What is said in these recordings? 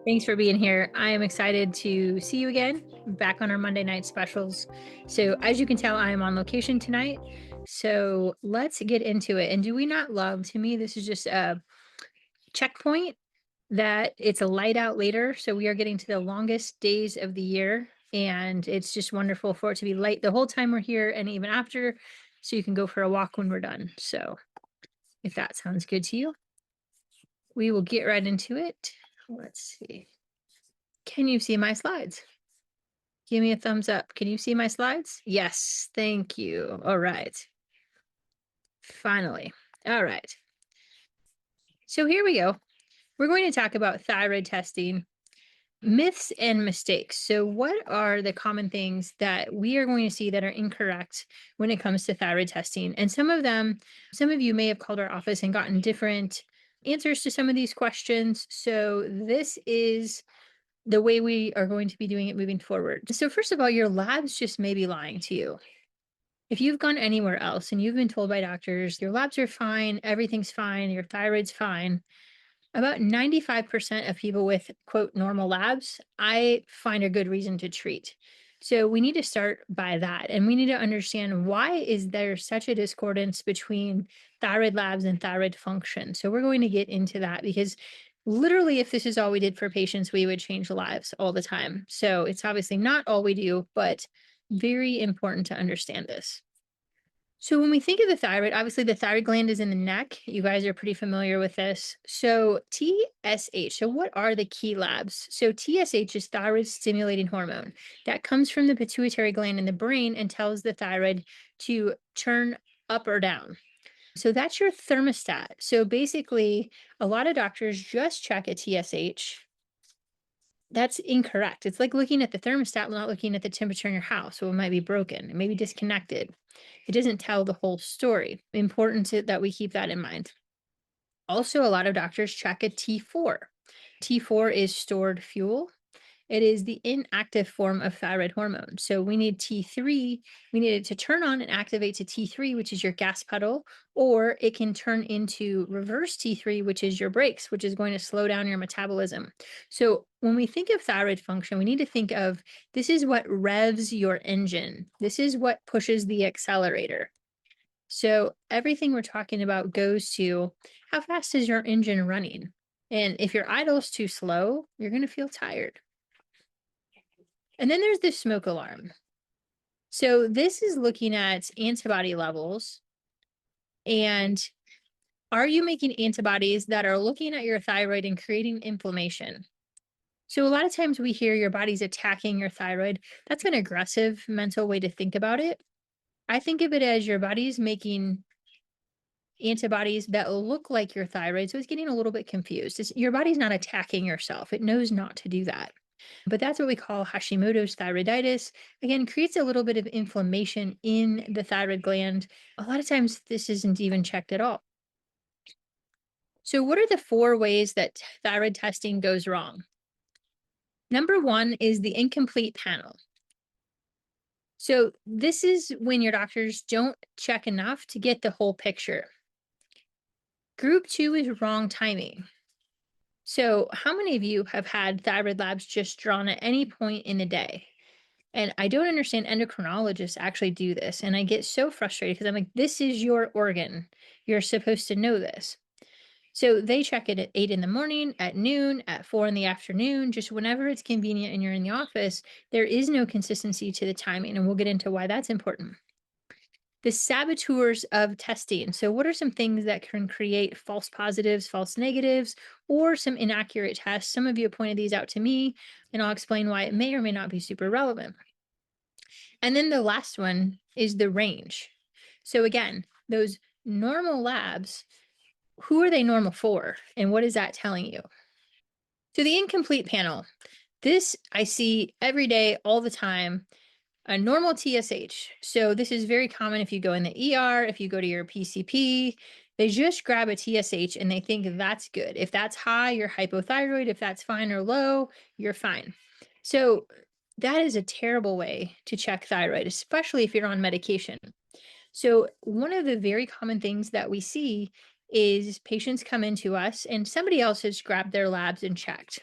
Thanks for being here. I am excited to see you again back on our Monday night specials. So, as you can tell, I am on location tonight. So, let's get into it. And do we not love, to me, this is just a checkpoint that it's a light out later. So, we are getting to the longest days of the year. And it's just wonderful for it to be light the whole time we're here and even after. So, you can go for a walk when we're done. So, if that sounds good to you, we will get right into it. Let's see. Can you see my slides? Give me a thumbs up. Can you see my slides? Yes, thank you. All right. Finally. All right. So here we go. We're going to talk about thyroid testing, myths and mistakes. So, what are the common things that we are going to see that are incorrect when it comes to thyroid testing? And some of them, some of you may have called our office and gotten different answers to some of these questions. So, this is the way we are going to be doing it moving forward. So, first of all, your labs just may be lying to you. If you've gone anywhere else and you've been told by doctors your labs are fine, everything's fine, your thyroid's fine, about 95% of people with quote normal labs, I find a good reason to treat. So we need to start by that. And we need to understand, why is there such a discordance between thyroid labs and thyroid function? So we're going to get into that, because literally, if this is all we did for patients, we would change lives all the time. So it's obviously not all we do, but very important to understand this. So when we think of the thyroid, obviously the thyroid gland is in the neck. You guys are pretty familiar with this. So TSH, so what are the key labs? So TSH is thyroid stimulating hormone. That comes from the pituitary gland in the brain and tells the thyroid to turn up or down. So that's your thermostat. So basically, a lot of doctors just check a TSH. That's incorrect. It's like looking at the thermostat, not looking at the temperature in your house. So it might be broken, it may be disconnected. It doesn't tell the whole story. That we keep that in mind. Also, a lot of doctors check a T4. T4 is stored fuel. It is the inactive form of thyroid hormone. So we need T3, we need it to turn on and activate to T3, which is your gas pedal, or it can turn into reverse T3, which is your brakes, which is going to slow down your metabolism. So when we think of thyroid function, we need to think of, this is what revs your engine. This is what pushes the accelerator. So everything we're talking about goes to, how fast is your engine running? And if your idle is too slow, you're going to feel tired. And then there's the smoke alarm. So this is looking at antibody levels. And are you making antibodies that are looking at your thyroid and creating inflammation? So a lot of times we hear your body's attacking your thyroid. That's an aggressive mental way to think about it. I think of it as your body's making antibodies that look like your thyroid. So it's getting a little bit confused. Your body's not attacking yourself. It knows not to do that. But that's what we call Hashimoto's thyroiditis. Again, creates a little bit of inflammation in the thyroid gland. A lot of times this isn't even checked at all. So what are the 4 ways that thyroid testing goes wrong? Number 1 is the incomplete panel. So this is when your doctors don't check enough to get the whole picture. Group 2 is wrong timing. So how many of you have had thyroid labs just drawn at any point in the day? And I don't understand endocrinologists actually do this. And I get so frustrated, because I'm like, this is your organ. You're supposed to know this. So they check it at 8 in the morning, at noon, at 4 in the afternoon, just whenever it's convenient and you're in the office. There is no consistency to the timing. And we'll get into why that's important. The saboteurs of testing. So what are some things that can create false positives, false negatives, or some inaccurate tests? Some of you have pointed these out to me, and I'll explain why it may or may not be super relevant. And then the last one is the range. So again, those normal labs, who are they normal for? And what is that telling you? So the incomplete panel, this I see every day, all the time. A normal TSH. So this is very common if you go in the ER, if you go to your PCP, they just grab a TSH and they think that's good. If that's high, you're hypothyroid. If that's fine or low, you're fine. So that is a terrible way to check thyroid, especially if you're on medication. So one of the very common things that we see is patients come into us and somebody else has grabbed their labs and checked.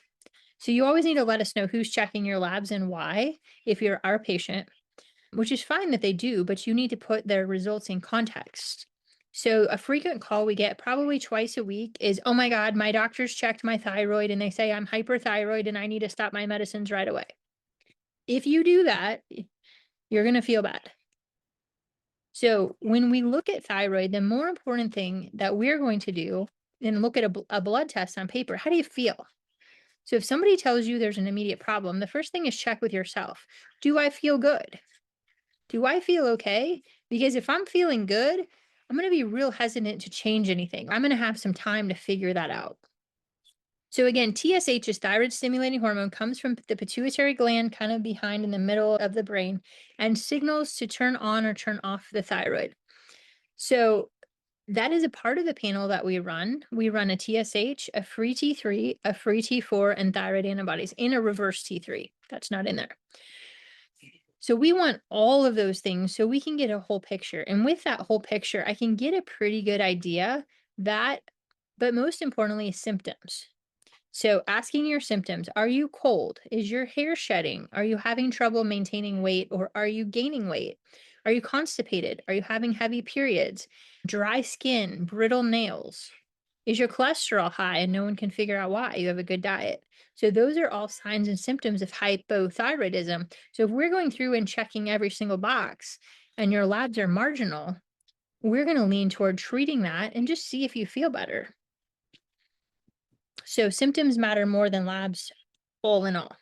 So you always need to let us know who's checking your labs and why, if you're our patient, which is fine that they do, but you need to put their results in context. So a frequent call we get probably twice a week is, oh my God, my doctor's checked my thyroid and they say I'm hyperthyroid and I need to stop my medicines right away. If you do that, you're going to feel bad. So when we look at thyroid, the more important thing that we're going to do and look at a blood test on paper, how do you feel? So if somebody tells you there's an immediate problem, the first thing is check with yourself. Do I feel good? Do I feel okay? Because if I'm feeling good, I'm going to be real hesitant to change anything. I'm going to have some time to figure that out. So again, TSH is thyroid stimulating hormone, comes from the pituitary gland kind of behind in the middle of the brain and signals to turn on or turn off the thyroid. So that is a part of the panel that we run. We run a TSH, a free T3, a free T4, and thyroid antibodies in a reverse T3. That's not in there. So we want all of those things so we can get a whole picture. And with that whole picture, I can get a pretty good idea that, but most importantly, symptoms. So asking your symptoms, are you cold? Is your hair shedding? Are you having trouble maintaining weight or are you gaining weight? Are you constipated? Are you having heavy periods? Dry skin, brittle nails? Is your cholesterol high and no one can figure out why? You have a good diet. So those are all signs and symptoms of hypothyroidism. So if we're going through and checking every single box and your labs are marginal, we're going to lean toward treating that and just see if you feel better. So symptoms matter more than labs, all in all.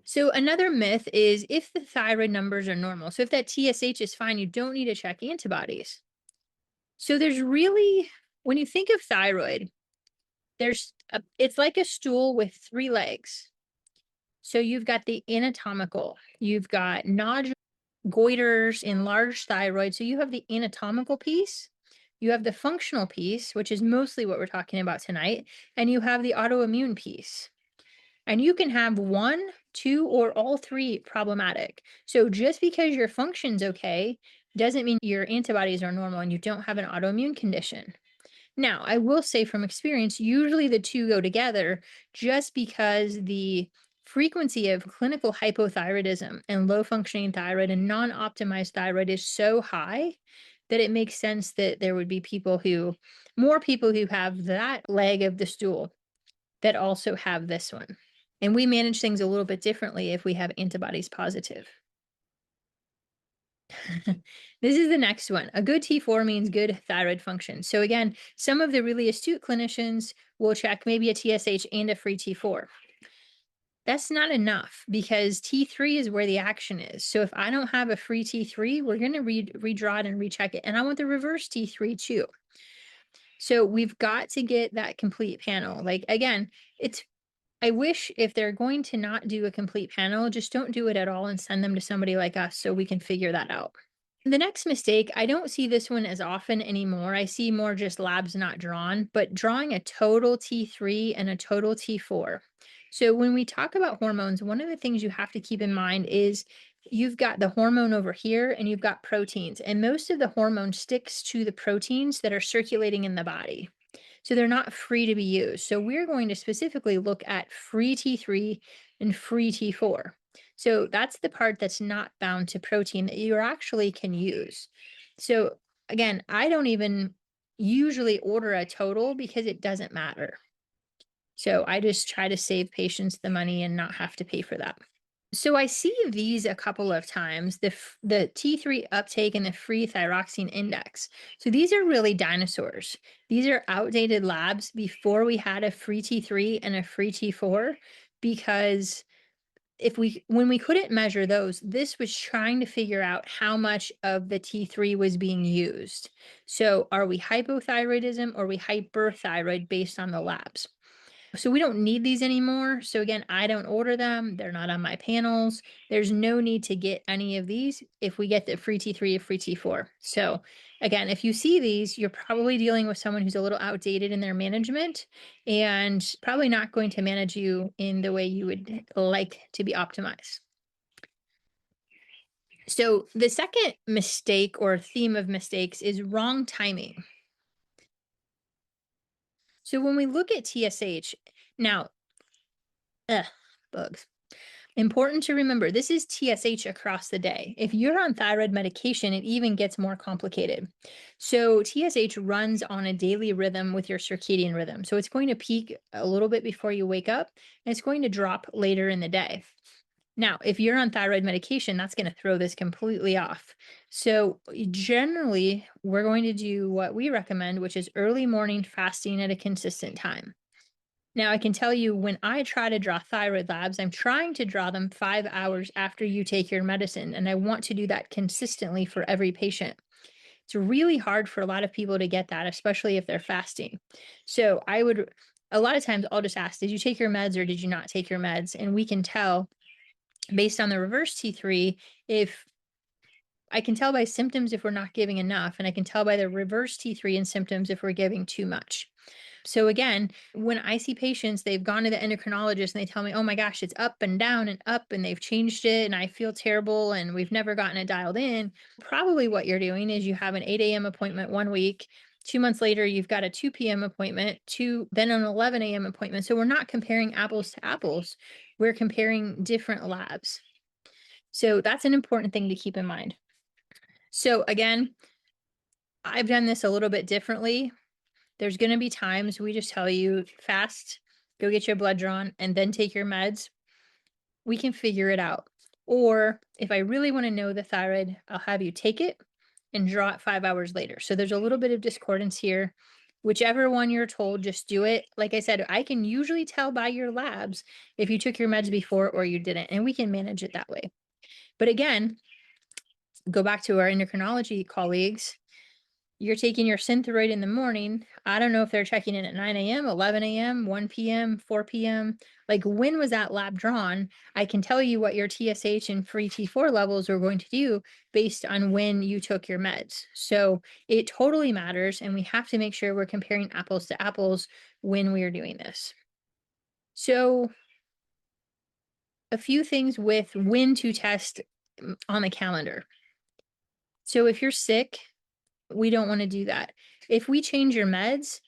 So another myth is if the thyroid numbers are normal, so if that TSH is fine, you don't need to check antibodies. So there's really, when you think of thyroid, it's like a stool with 3 legs. So you've got the anatomical, you've got nodules, goiters, enlarged thyroid. So you have the anatomical piece, you have the functional piece, which is mostly what we're talking about tonight, and you have the autoimmune piece. And you can have 1, 2, or all 3 problematic. So just because your function's okay doesn't mean your antibodies are normal and you don't have an autoimmune condition. Now, I will say from experience, usually the 2 go together just because the frequency of clinical hypothyroidism and low functioning thyroid and non-optimized thyroid is so high that it makes sense that there would be more people who have that leg of the stool that also have this one. And we manage things a little bit differently if we have antibodies positive. This is the next one. A good T4 means good thyroid function. So again, some of the really astute clinicians will check maybe a TSH and a free T4. That's not enough because T3 is where the action is. So if I don't have a free T3, we're going to redraw it and recheck it. And I want the reverse T3 too. So we've got to get that complete panel. Like again, I wish if they're going to not do a complete panel, just don't do it at all and send them to somebody like us so we can figure that out. The next mistake, I don't see this one as often anymore. I see more just labs not drawn, but drawing a total T3 and a total T4. So when we talk about hormones, one of the things you have to keep in mind is you've got the hormone over here and you've got proteins, and most of the hormone sticks to the proteins that are circulating in the body. So they're not free to be used. So we're going to specifically look at free T3 and free T4. So that's the part that's not bound to protein that you actually can use. So again, I don't even usually order a total because it doesn't matter. So I just try to save patients the money and not have to pay for that. So I see these a couple of times, the T3 uptake and the free thyroxine index. So these are really dinosaurs. These are outdated labs before we had a free T3 and a free T4, because when we couldn't measure those, this was trying to figure out how much of the T3 was being used. So are we hypothyroidism or are we hyperthyroid based on the labs? So we don't need these anymore. So again, I don't order them. They're not on my panels. There's no need to get any of these if we get the free T3 or free T4. So again, if you see these, you're probably dealing with someone who's a little outdated in their management and probably not going to manage you in the way you would like to be optimized. So the second mistake or theme of mistakes is wrong timing. So when we look at TSH, now, ugh, bugs. Important to remember, this is TSH across the day. If you're on thyroid medication, it even gets more complicated. So TSH runs on a daily rhythm with your circadian rhythm. So it's going to peak a little bit before you wake up, and it's going to drop later in the day. Now, if you're on thyroid medication, that's going to throw this completely off. So generally, we're going to do what we recommend, which is early morning fasting at a consistent time. Now, I can tell you when I try to draw thyroid labs, I'm trying to draw them 5 hours after you take your medicine. And I want to do that consistently for every patient. It's really hard for a lot of people to get that, especially if they're fasting. So a lot of times I'll just ask, did you take your meds or did you not take your meds? And we can tell based on the reverse T3 if I can tell by symptoms if we're not giving enough, and I can tell by the reverse T3 and symptoms if we're giving too much. So again, when I see patients, they've gone to the endocrinologist and they tell me, oh my gosh, it's up and down and up and they've changed it and I feel terrible and we've never gotten it dialed in. Probably what you're doing is you have an 8 a.m. appointment 1 week. 2 months later, you've got a 2 p.m. appointment, then an 11 a.m. appointment. So we're not comparing apples to apples. We're comparing different labs. So that's an important thing to keep in mind. So again, I've done this a little bit differently. There's going to be times we just tell you fast, go get your blood drawn, and then take your meds. We can figure it out. Or if I really want to know the thyroid, I'll have you take it and draw it 5 hours later. So there's a little bit of discordance here. Whichever one you're told, just do it. Like I said, I can usually tell by your labs if you took your meds before or you didn't, and we can manage it that way. But again, go back to our endocrinology colleagues. You're taking your Synthroid in the morning. I don't know if they're checking in at 9 a.m., 11 a.m., 1 p.m., 4 p.m. Like, when was that lab drawn? I can tell you what your TSH and free T4 levels are going to do based on when you took your meds. So it totally matters, and we have to make sure we're comparing apples to apples when we are doing this. So a few things with when to test on the calendar. So if you're sick, we don't want to do that. If we change your meds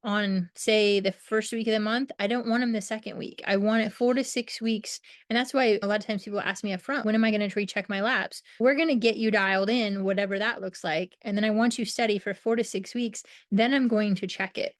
on, say, the first week of the month, I don't want them the second week. I want it 4 to 6 weeks. And that's why a lot of times people ask me up front, when am I going to recheck my labs? We're going to get you dialed in, whatever that looks like. And then I want you steady for 4 to 6 weeks. Then I'm going to check it.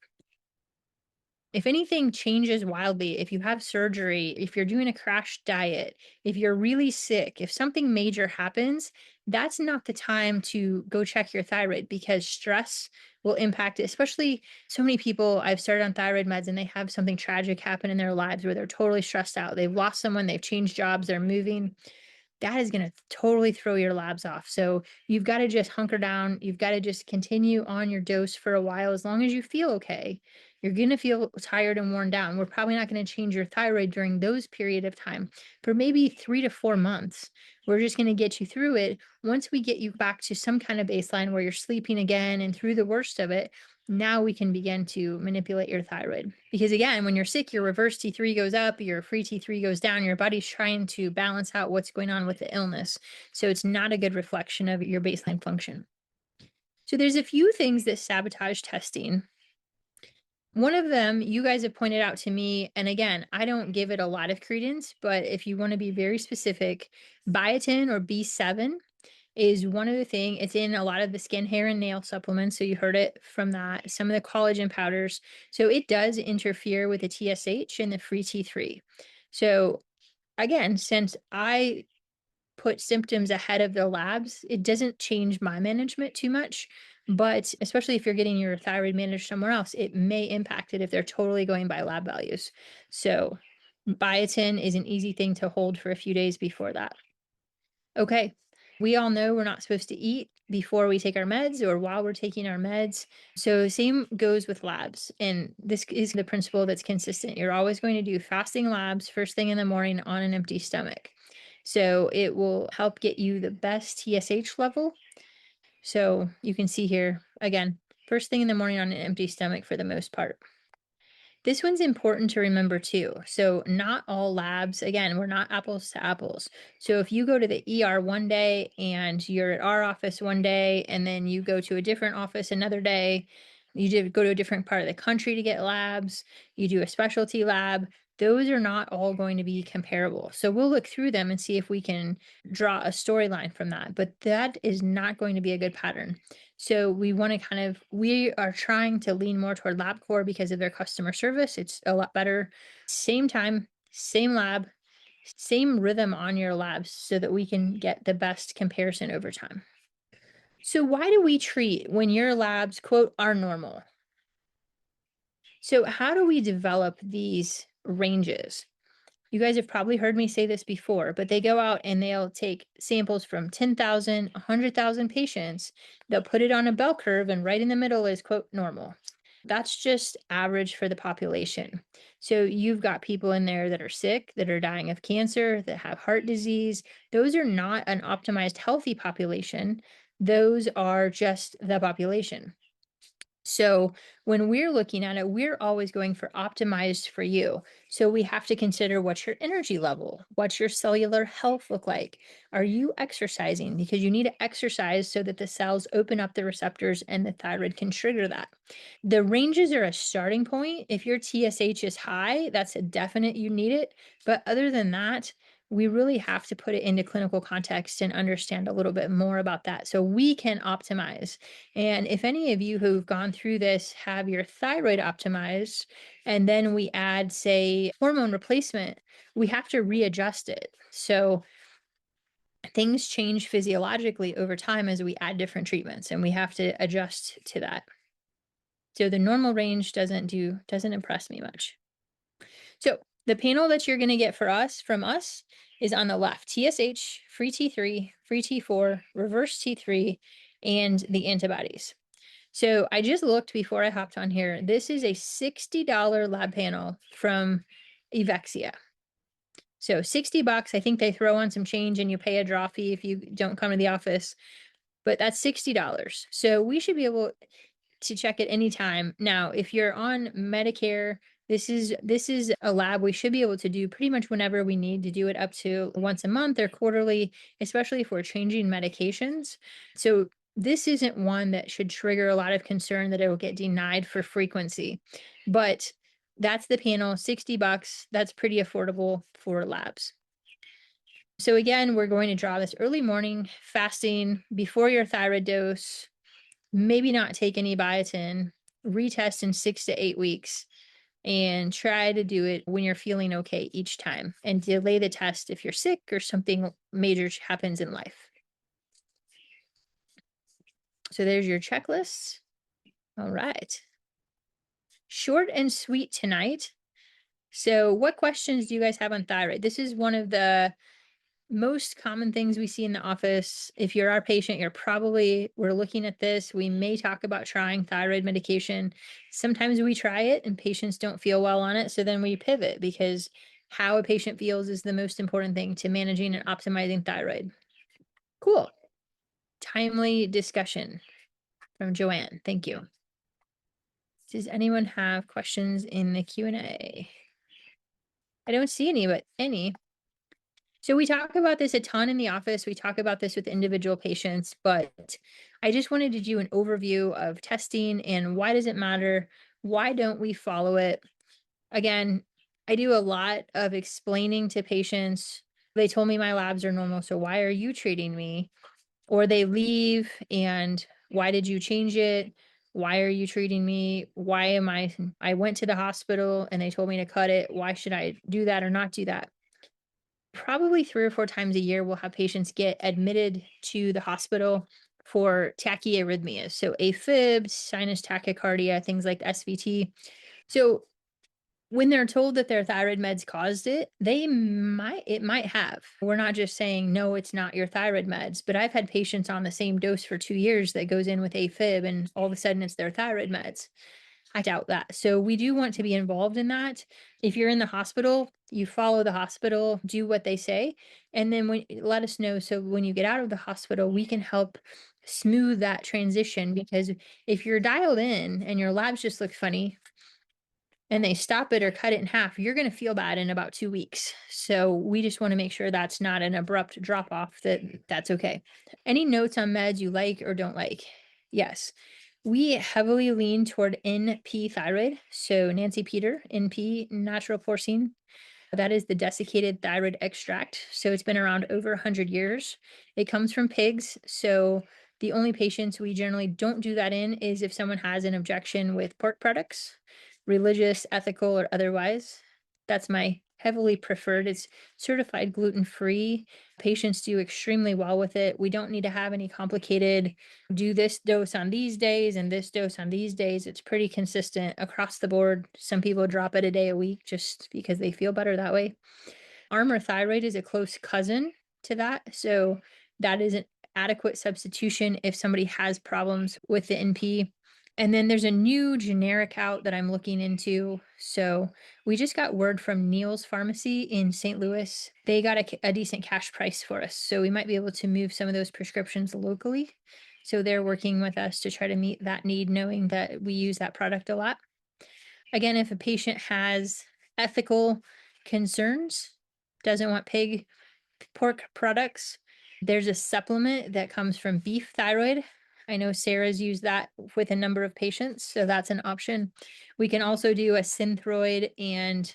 If anything changes wildly, if you have surgery, if you're doing a crash diet, if you're really sick, if something major happens, that's not the time to go check your thyroid, because stress will impact it. Especially, so many people I've started on thyroid meds and they have something tragic happen in their lives where they're totally stressed out. They've lost someone, they've changed jobs, they're moving. That is going to totally throw your labs off. So you've got to just hunker down. You've got to just continue on your dose for a while, as long as you feel okay. You're going to feel tired and worn down. We're probably not going to change your thyroid during those period of time for maybe 3 to 4 months. We're just going to get you through it. Once we get you back to some kind of baseline where you're sleeping again and through the worst of it, now we can begin to manipulate your thyroid. Because again, when you're sick, your reverse T3 goes up, your free T3 goes down. Your body's trying to balance out what's going on with the illness. So it's not a good reflection of your baseline function. So there's a few things that sabotage testing. One of them you guys have pointed out to me, and again, I don't give it a lot of credence, but if you want to be very specific, biotin or B7 is one of the things. It's in a lot of the skin, hair, and nail supplements. So you heard it from that. Some of the collagen powders. So it does interfere with the TSH and the free T3. So again, since I put symptoms ahead of the labs, it doesn't change my management too much. But especially if you're getting your thyroid managed somewhere else, it may impact it if they're totally going by lab values. So biotin is an easy thing to hold for a few days before that. Okay. We all know we're not supposed to eat before we take our meds or while we're taking our meds. So same goes with labs. And this is the principle that's consistent. You're always going to do fasting labs first thing in the morning on an empty stomach. So it will help get you the best TSH level. So you can see here, again, first thing in the morning on an empty stomach for the most part. This one's important to remember too. So not all labs, again, we're not apples to apples. So if you go to the ER one day and you're at our office one day and then you go to a different office another day, go to a different part of the country to get labs, you do a specialty lab, those are not all going to be comparable. So we'll look through them and see if we can draw a storyline from that, but that is not going to be a good pattern. So we are trying to lean more toward LabCorp because of their customer service. It's a lot better. Same time, same lab, same rhythm on your labs so that we can get the best comparison over time. So why do we treat when your labs, quote, are normal? So how do we develop these ranges? You guys have probably heard me say this before, but they go out and they'll take samples from 10,000, 100,000 patients. They'll put it on a bell curve, and right in the middle is, quote, normal. That's just average for the population. So you've got people in there that are sick, that are dying of cancer, that have heart disease. Those are not an optimized healthy population. Those are just the population. So when we're looking at it, we're always going for optimized for you. So we have to consider what's your energy level? What's your cellular health look like? Are you exercising? Because you need to exercise so that the cells open up the receptors and the thyroid can trigger that. The ranges are a starting point. If your TSH is high, that's a definite you need it. But other than that, we really have to put it into clinical context and understand a little bit more about that so we can optimize. And if any of you who've gone through this have your thyroid optimized, and then we add, say, hormone replacement, we have to readjust it. So things change physiologically over time as we add different treatments, and we have to adjust to that. So the normal range doesn't impress me much. So the panel that you're going to get from us is on the left: TSH, free T3, free T4, reverse T3, and the antibodies. So I just looked before I hopped on here. This is a $60 lab panel from Evexia. So $60. I think they throw on some change and you pay a draw fee if you don't come to the office, but that's $60. So we should be able to check at any time. Now, if you're on Medicare, this is a lab we should be able to do pretty much whenever we need to do it, up to once a month or quarterly, especially if we're changing medications. So this isn't one that should trigger a lot of concern that it will get denied for frequency. But that's the panel, $60. That's pretty affordable for labs. So again, we're going to draw this early morning fasting before your thyroid dose. Maybe not take any biotin, retest in 6 to 8 weeks, and try to do it when you're feeling okay each time, and delay the test if you're sick or something major happens in life. So there's your checklist. All right. Short and sweet tonight. So what questions do you guys have on thyroid? This is one of the most common things we see in the office. If you're our patient, we're looking at this. We may talk about trying thyroid medication. Sometimes we try it and patients don't feel well on it. So then we pivot, because how a patient feels is the most important thing to managing and optimizing thyroid. Cool. Timely discussion from Joanne. Thank you. Does anyone have questions in the Q&A? I don't see any, but any. So we talk about this a ton in the office. We talk about this with individual patients, but I just wanted to do an overview of testing and why does it matter? Why don't we follow it? Again, I do a lot of explaining to patients. They told me my labs are normal, so why are you treating me? Or they leave and why did you change it? Why are you treating me? I went to the hospital and they told me to cut it. Why should I do that or not do that? Probably 3 or 4 times a year, we'll have patients get admitted to the hospital for tachyarrhythmias. So AFib, sinus tachycardia, things like SVT. So when they're told that their thyroid meds caused it, it might have. We're not just saying, no, it's not your thyroid meds, but I've had patients on the same dose for 2 years that goes in with AFib and all of a sudden it's their thyroid meds. I doubt that. So we do want to be involved in that. If you're in the hospital, you follow the hospital, do what they say, and then let us know. So when you get out of the hospital, we can help smooth that transition. Because if you're dialed in and your labs just look funny and they stop it or cut it in half, you're going to feel bad in about 2 weeks. So we just want to make sure that's not an abrupt drop off, that's okay. Any notes on meds you like or don't like? Yes. We heavily lean toward NP thyroid. So Nancy Peter, NP, natural porcine. That is the desiccated thyroid extract. So it's been around over 100 years. It comes from pigs. So the only patients we generally don't do that in is if someone has an objection with pork products, religious, ethical, or otherwise. That's my heavily preferred. It's certified gluten free. Patients do extremely well with it. We don't need to have any complicated do this dose on these days and this dose on these days. It's pretty consistent across the board. Some people drop it a day a week just because they feel better that way. Armor thyroid is a close cousin to that. So that is an adequate substitution if somebody has problems with the NP. And then there's a new generic out that I'm looking into. So we just got word from Neil's Pharmacy in St. Louis. They got a decent cash price for us. So we might be able to move some of those prescriptions locally. So they're working with us to try to meet that need, knowing that we use that product a lot. Again, if a patient has ethical concerns, doesn't want pork products, there's a supplement that comes from beef thyroid. I know Sarah's used that with a number of patients, so that's an option. We can also do a Synthroid and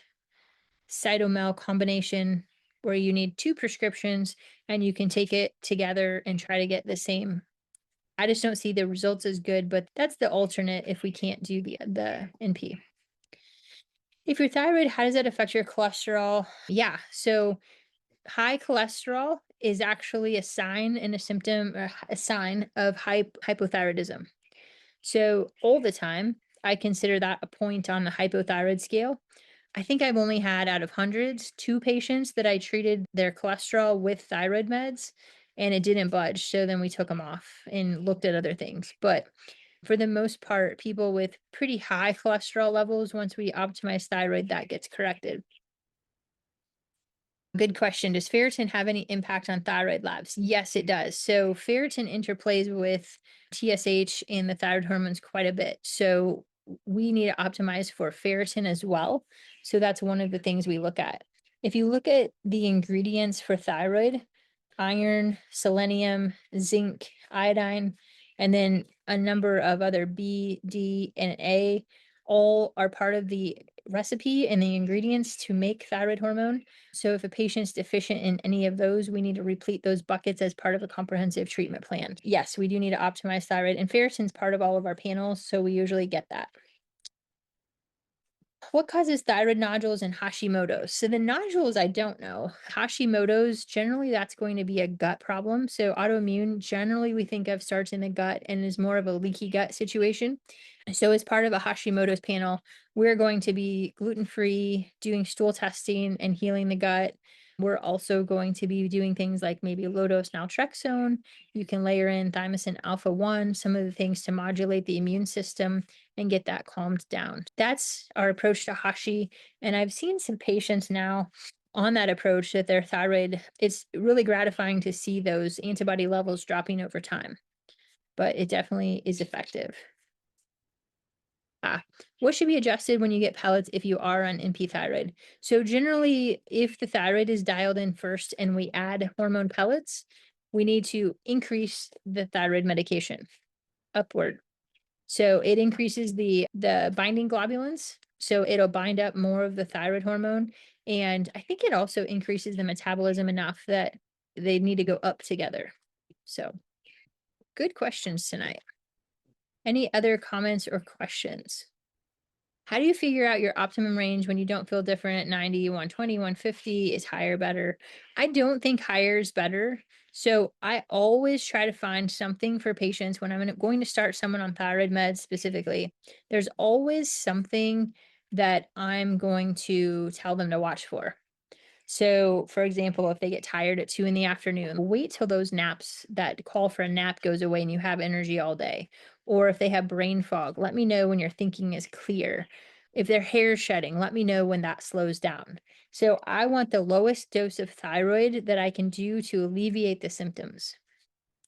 Cytomel combination where you need two prescriptions and you can take it together and try to get the same. I just don't see the results as good, but that's the alternate if we can't do the NP. If your thyroid, how does that affect your cholesterol? Yeah, so high cholesterol is actually a sign and a symptom, or a sign of hypothyroidism. So all the time, I consider that a point on the hypothyroid scale. I think I've only had out of hundreds, two patients that I treated their cholesterol with thyroid meds and it didn't budge. So then we took them off and looked at other things. But for the most part, people with pretty high cholesterol levels, once we optimize thyroid, that gets corrected. Good question. Does ferritin have any impact on thyroid labs? Yes, it does. So ferritin interplays with TSH and the thyroid hormones quite a bit. So we need to optimize for ferritin as well. So that's one of the things we look at. If you look at the ingredients for thyroid, iron, selenium, zinc, iodine, and then a number of other B, D, and A, all are part of the recipe and the ingredients to make thyroid hormone. So if a patient's deficient in any of those, we need to replete those buckets as part of a comprehensive treatment plan. Yes, we do need to optimize thyroid, and ferritin's part of all of our panels, so we usually get that. What causes thyroid nodules and Hashimoto's? So the nodules, I don't know. Hashimoto's, generally that's going to be a gut problem. So autoimmune, generally we think of starts in the gut and is more of a leaky gut situation. So as part of a Hashimoto's panel, we're going to be gluten-free, doing stool testing and healing the gut. We're also going to be doing things like maybe low-dose naltrexone. You can layer in thymosin alpha-1, some of the things to modulate the immune system and get that calmed down. That's our approach to Hashi. And I've seen some patients now on that approach that their thyroid, it's really gratifying to see those antibody levels dropping over time, but it definitely is effective. What should be adjusted when you get pellets if you are on NP thyroid? So generally, if the thyroid is dialed in first and we add hormone pellets, we need to increase the thyroid medication upward. So it increases the binding globulins. So it'll bind up more of the thyroid hormone. And I think it also increases the metabolism enough that they need to go up together. So good questions tonight. Any other comments or questions? How do you figure out your optimum range when you don't feel different at 90, 120, 150? Is higher better? I don't think higher is better. So I always try to find something for patients when I'm going to start someone on thyroid meds specifically. There's always something that I'm going to tell them to watch for. So, for example, if they get tired at 2 in the afternoon, wait till those naps, that call for a nap goes away and you have energy all day. Or if they have brain fog, let me know when your thinking is clear. If their hair is shedding, let me know when that slows down. So I want the lowest dose of thyroid that I can do to alleviate the symptoms.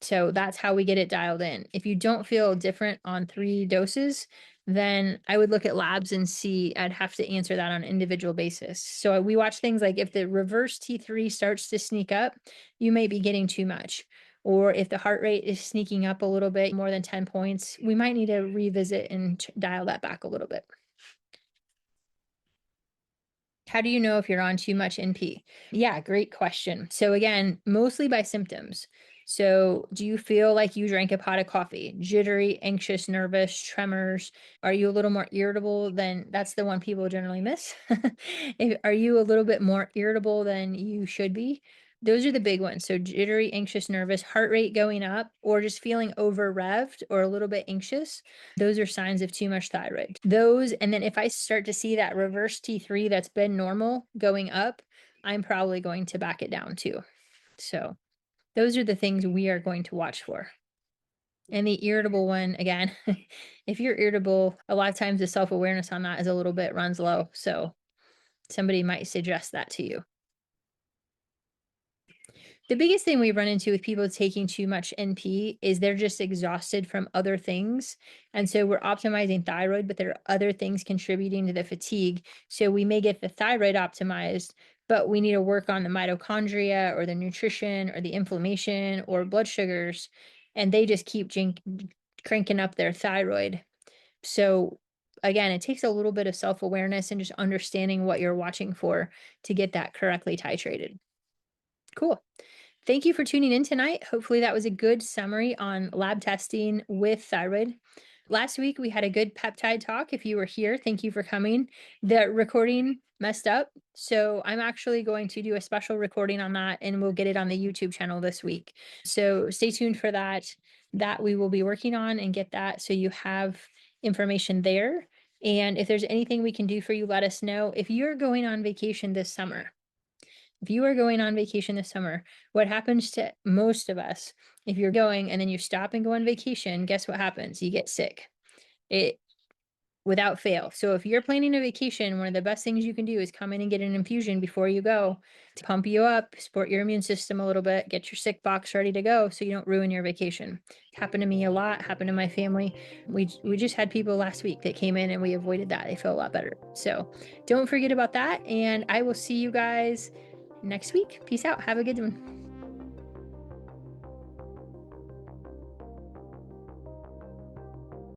So that's how we get it dialed in. If you don't feel different on 3 doses, then I would look at labs and see. I'd have to answer that on an individual basis. So we watch things like if the reverse T3 starts to sneak up, you may be getting too much. or if the heart rate is sneaking up a little bit more than 10 points, we might need to revisit and dial that back a little bit. How do you know if you're on too much NP? Yeah, great question. So again, mostly by symptoms. So do you feel like you drank a pot of coffee? Jittery, anxious, nervous, tremors? Are you a little more irritable than that's the one people generally miss? Are you a little bit more irritable than you should be? Those are the big ones. So jittery, anxious, nervous, heart rate going up, or just feeling over revved or a little bit anxious. Those are signs of too much thyroid. Those, and then if I start to see that reverse T3 that's been normal going up, I'm probably going to back it down too. So those are the things we are going to watch for. And the irritable one, again, if you're irritable, a lot of times the self-awareness on that is a little bit runs low. So somebody might suggest that to you. The biggest thing we run into with people taking too much NP is they're just exhausted from other things. And so we're optimizing thyroid, but there are other things contributing to the fatigue. So we may get the thyroid optimized, but we need to work on the mitochondria or the nutrition or the inflammation or blood sugars. And they just keep cranking up their thyroid. So again, it takes a little bit of self-awareness and just understanding what you're watching for to get that correctly titrated. Cool. Thank you for tuning in tonight. Hopefully that was a good summary on lab testing with thyroid. Last week we had a good peptide talk. If you were here, thank you for coming. The recording messed up, so I'm actually going to do a special recording on that and we'll get it on the YouTube channel this week. So stay tuned for that. That we will be working on and get that so you have information there. And if there's anything we can do for you, let us know. If you're going on vacation this summer, if you are going on vacation this summer, what happens to most of us, if you're going and then you stop and go on vacation, guess what happens? You get sick. It without fail. So if you're planning a vacation, one of the best things you can do is come in and get an infusion before you go to pump you up, support your immune system a little bit, get your sick box ready to go so you don't ruin your vacation. Happened to me a lot, happened to my family. We just had people last week that came in and we avoided that. They feel a lot better. So don't forget about that. And I will see you guys next week. Peace out. Have a good one.